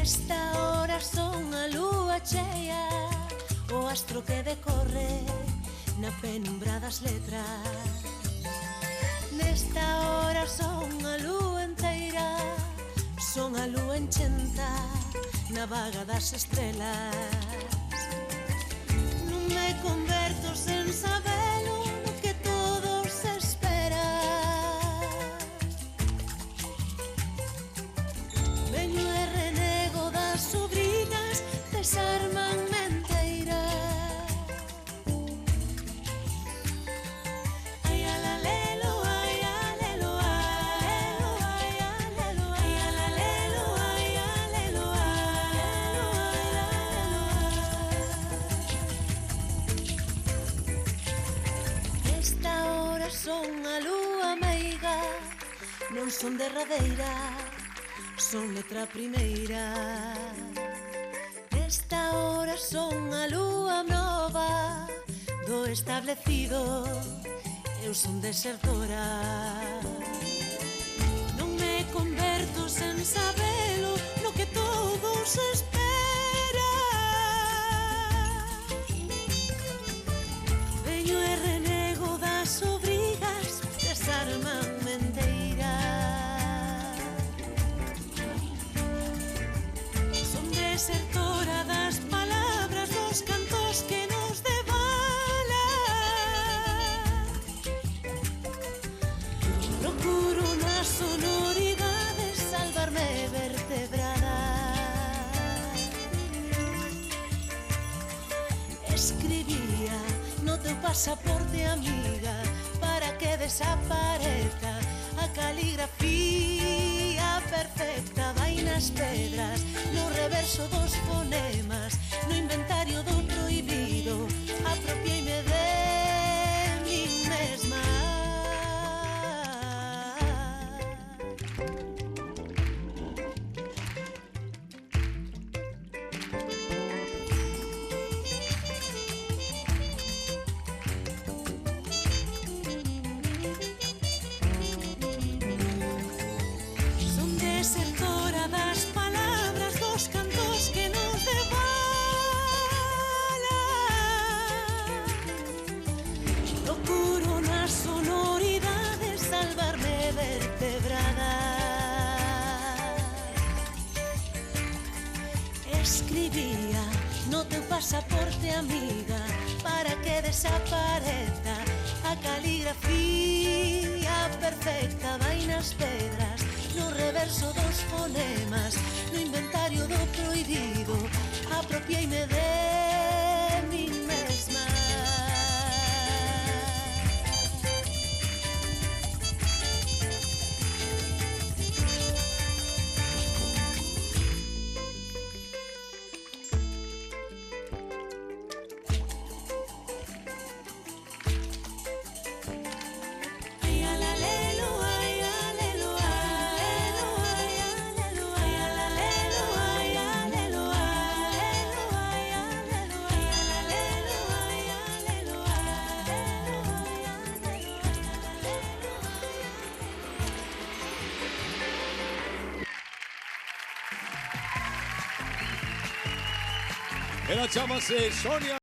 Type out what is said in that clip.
Nesta hora son a lúa chea, o astro que decorre na penumbra das letras. Nesta hora son a lúa enteira, son a lúa enchenta na vaga das estrelas. Non me converto sen sabelo no que todos esperan. Veño e renego das sobrinas, desarmanme enteira. Ai alalelo, ai alelo, alelo, ai alelo, ai alalelo, ai alelo, alelo, alelo. Esta hora son a lúa meiga, non son derradeira, son letra primeira. Nesta hora son a lúa nova do establecido, eu son desertora. Non me converto sen sabelo no que todos esperan. Veño e renego das obrigas, desarmanme enteira. Son desertora das palabras, dos cantos que nos devalan. Procuro nas sonoridades salvarme vertebrada. Escribía no teu pasaporte, amiga, para que desapareza a caligrafía perfecta. Vai nas pedras, no reverso dos fonemas, no inventario do prohibido, apropiei-me de min mesma. Son desertora das palabras, dos cantos que nos devalan. Procuro nas sonoridades salvarme vertebrada. Escribía no teu pasaporte, amiga, para que desapareza a caligrafía perfecta. Vai nas pedras, no reverso dos fonemas, no inventario do prohibido, apropiei-me de min mesma. Ai alalelo, ai alelo, alelo, ai alelo, ai alalelo, ai alelo, alelo, ai alelo, ai alalelo, ai alelo, alelo, ai alelo. Ela chama-se Sonia